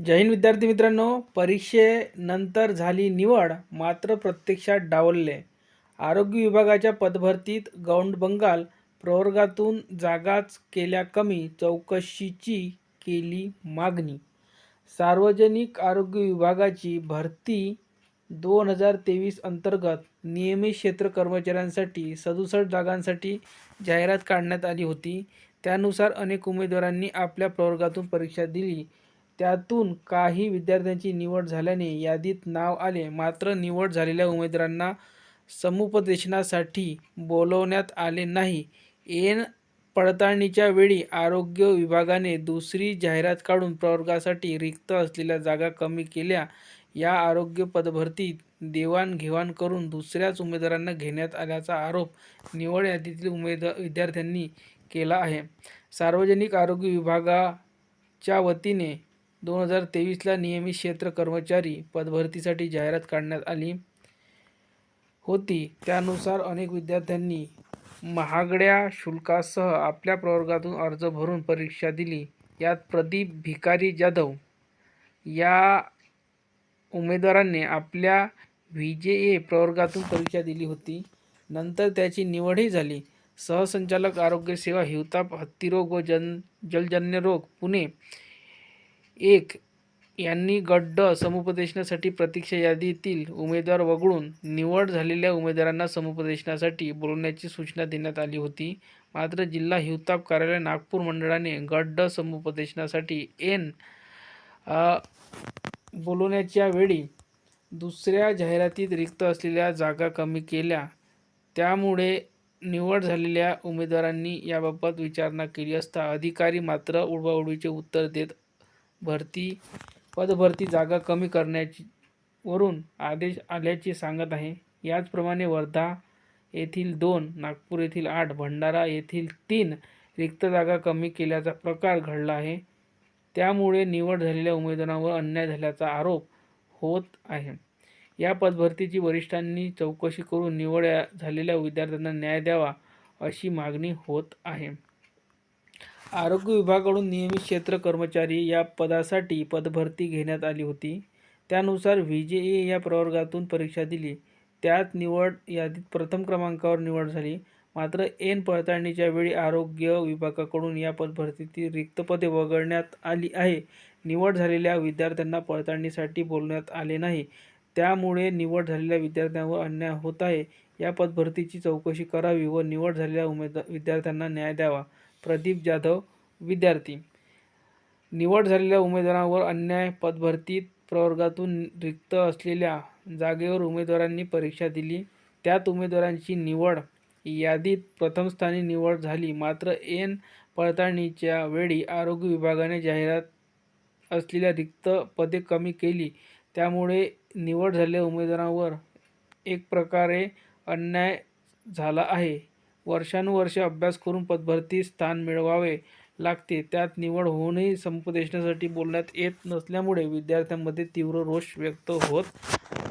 जय हिंद विद्यार्थी मित्रांनो, परीक्षेनंतर झाली निवड मात्र प्रत्यक्षात डावलले. आरोग्य विभागाच्या पदभरतीत गौंड बंगाल प्रवर्गातून जागाच केल्या कमी, चौकशीची केली मागणी. सार्वजनिक आरोग्य विभागाची भरती 2023 अंतर्गत नियमित क्षेत्र कर्मचाऱ्यांसाठी 67 जागांसाठी जाहिरात काढण्यात आली होती. त्यानुसार अनेक उमेदवारांनी आपल्या प्रवर्गातून परीक्षा दिली. त्यातून काही विद्यार्थ्यांची निवड झाल्याने यादीत नाव आले. मात्र निवड झालेल्या उमेदवारांना समुपदेशनासाठी बोलवण्यात आले नाही. ऐन पडताळणीच्या वेळी आरोग्य विभागाने दुसरी जाहिरात काढून प्रवर्गासाठी रिक्त असलेल्या जागा कमी केल्या. या आरोग्य पदभरतीत देवाणघेवाण करून दुसऱ्याच उमेदवारांना घेण्यात आल्याचा आरोप निवड यादीतील विद्यार्थ्यांनी केला आहे. सार्वजनिक आरोग्य विभागाच्या वतीने 2023ला नियमित क्षेत्र कर्मचारी पदभरतीसाठी जाहिरात काढण्यात आली होती. त्यानुसार अनेक विद्यार्थ्यांनी महागड्या शुल्कासह आपल्या प्रवर्गातून अर्ज भरून परीक्षा दिली. यात प्रदीप भिकारी जाधव या उमेदवाराने आपल्या व्हीजेए प्रवर्गातून परीक्षा दिली होती. नंतर त्याची निवडही झाली. सहसंचालक आरोग्य सेवा हिवताप हत्तीरोग व जलजन्य रोग पुणे 1 यांनी गट समुपदेशनासाठी प्रतीक्षा यादीतील उमेदवार वगळून निवड झालेल्या उमेदवारांना समुपदेशनासाठी बोलवण्याची सूचना देण्यात आली होती. मात्र जिल्हा हिवताप कार्यालय नागपूर मंडळाने गट समुपदेशनासाठी ऐन बोलवण्याच्या वेळी दुसऱ्या जाहिरातीत रिक्त असलेल्या जागा कमी केल्या. त्यामुळे निवड झालेल्या उमेदवारांनी याबाबत विचारणा केली असता अधिकारी मात्र उडवाउडवीचे उत्तर देत पदभरती जागा कमी करण्यावरून आदेश आल्याचे सांगत आहे. याचप्रमाणे वर्धा येथील 2, नागपूर येथील 8, भंडारा येथील 3 रिक्त जागा कमी केल्याचा प्रकार घडला आहे. त्यामुळे निवड झालेल्या उमेदवारांवर अन्याय झाल्याचा आरोप होत आहे. या पदभरतीची वरिष्ठांनी चौकशी करून निवड झालेल्या विद्यार्थ्यांना न्याय द्यावा अशी मागणी होत आहे. आरोग्य विभागाकडून नियमित क्षेत्र कर्मचारी या पदासाठी पदभरती घेण्यात आली होती. त्यानुसार व्हीजेए या प्रवर्गातून परीक्षा दिली. त्यात निवड यादीत प्रथम क्रमांकावर निवड झाली. मात्र ऐन पडताळणीच्या वेळी आरोग्य विभागाकडून या पदभरतीतील रिक्त पदे वगळण्यात आली आहे. निवड झालेल्या विद्यार्थ्यांना पडताळणीसाठी बोलवण्यात आले नाही. त्यामुळे निवड झालेल्या विद्यार्थ्यांवर अन्याय होत आहे. या पदभरतीची चौकशी करावी व निवड झालेल्या विद्यार्थ्यांना न्याय द्यावा. प्रदीप जाधव विद्यार्थी. निवड झालेल्या उमेदवारांवर अन्याय. पदभरतीत प्रवर्गातून रिक्त असलेल्या जागेवर उमेदवारांनी परीक्षा दिली. त्यात उमेदवारांची निवड यादीत प्रथम स्थानी निवड झाली. मात्र ऐन पडताळणीच्या वेळी आरोग्य विभागाने जाहिरात असलेल्या रिक्त पदे कमी केली. त्यामुळे निवड झालेल्या उमेदवारांवर एक प्रकारे अन्याय झाला आहे. वर्षानुवर्षे अभ्यास करून पदभरतीत स्थान मिळवावे लागते. त्यात निवड होऊनही समुपदेशनासाठी बोलवण्यात येत नसल्यामुळे विद्यार्थ्यांमध्ये तीव्र रोष व्यक्त होत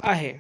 आहे.